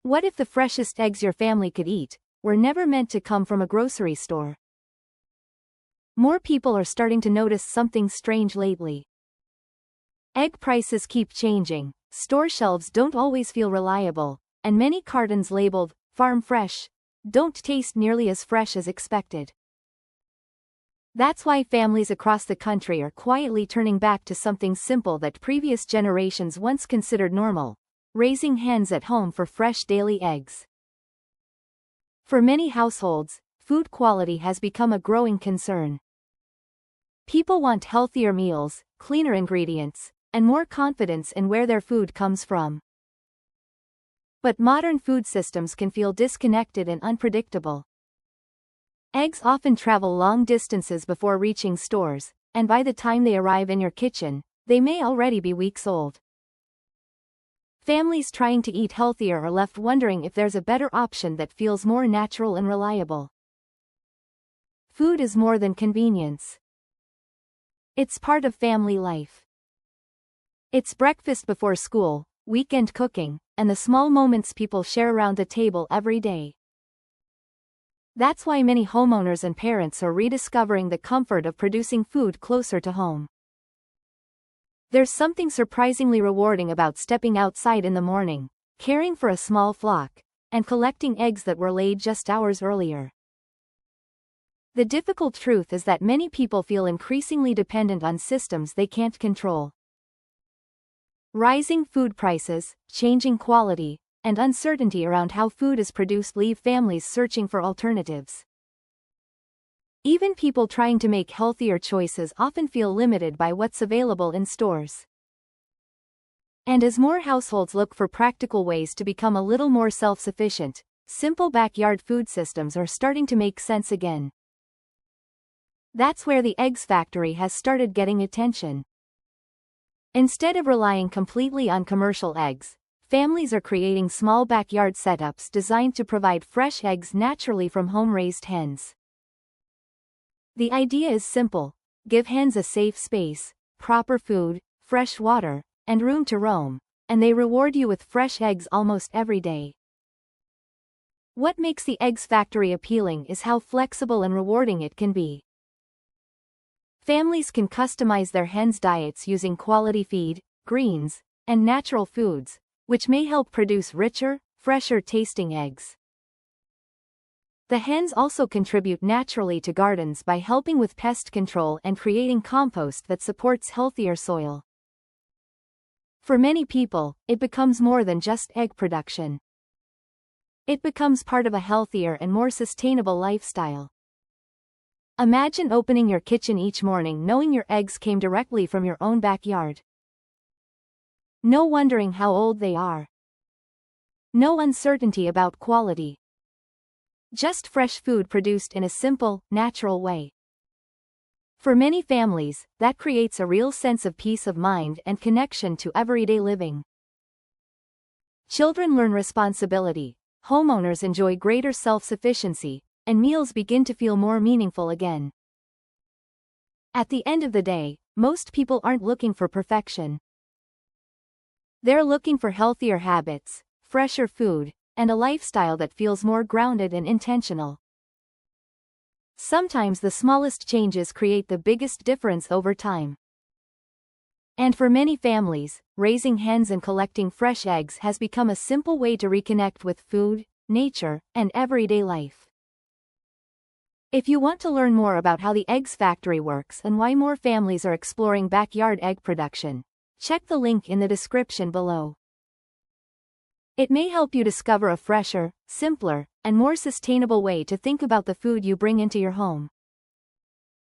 What if the freshest eggs your family could eat were never meant to come from a grocery store? More people are starting to notice something strange lately. Egg prices keep changing, store shelves don't always feel reliable, and many cartons labeled farm fresh don't taste nearly as fresh as expected. That's why families across the country are quietly turning back to something simple that previous generations once considered normal: raising hens at home for fresh daily eggs. For many households, food quality has become a growing concern. People want healthier meals, cleaner ingredients, and more confidence in where their food comes from. But modern food systems can feel disconnected and unpredictable. Eggs often travel long distances before reaching stores, and by the time they arrive in your kitchen, they may already be weeks old. Families trying to eat healthier are left wondering if there's a better option that feels more natural and reliable. Food is more than convenience. It's part of family life. It's breakfast before school, weekend cooking, and the small moments people share around the table every day. That's why many homeowners and parents are rediscovering the comfort of producing food closer to home. There's something surprisingly rewarding about stepping outside in the morning, caring for a small flock, and collecting eggs that were laid just hours earlier. The difficult truth is that many people feel increasingly dependent on systems they can't control. Rising food prices, changing quality, and uncertainty around how food is produced leave families searching for alternatives. Even people trying to make healthier choices often feel limited by what's available in stores. And as more households look for practical ways to become a little more self-sufficient, simple backyard food systems are starting to make sense again. That's where the Eggs Factory has started getting attention. Instead of relying completely on commercial eggs, families are creating small backyard setups designed to provide fresh eggs naturally from home-raised hens. The idea is simple: give hens a safe space, proper food, fresh water, and room to roam, and they reward you with fresh eggs almost every day. What makes the Eggs Factory appealing is how flexible and rewarding it can be. Families can customize their hens' diets using quality feed, greens, and natural foods, which may help produce richer, fresher tasting eggs. The hens also contribute naturally to gardens by helping with pest control and creating compost that supports healthier soil. For many people, it becomes more than just egg production. It becomes part of a healthier and more sustainable lifestyle. Imagine opening your kitchen each morning knowing your eggs came directly from your own backyard. No wondering how old they are. No uncertainty about quality. Just fresh food produced in a simple, natural way. For many families, that creates a real sense of peace of mind and connection to everyday living. Children learn responsibility, homeowners enjoy greater self-sufficiency, and meals begin to feel more meaningful again. At the end of the day, most people aren't looking for perfection. They're looking for healthier habits, fresher food, and a lifestyle that feels more grounded and intentional. Sometimes the smallest changes create the biggest difference over time. And for many families, raising hens and collecting fresh eggs has become a simple way to reconnect with food, nature, and everyday life. If you want to learn more about how the Eggs Factory works and why more families are exploring backyard egg production, check the link in the description below. It may help you discover a fresher, simpler, and more sustainable way to think about the food you bring into your home.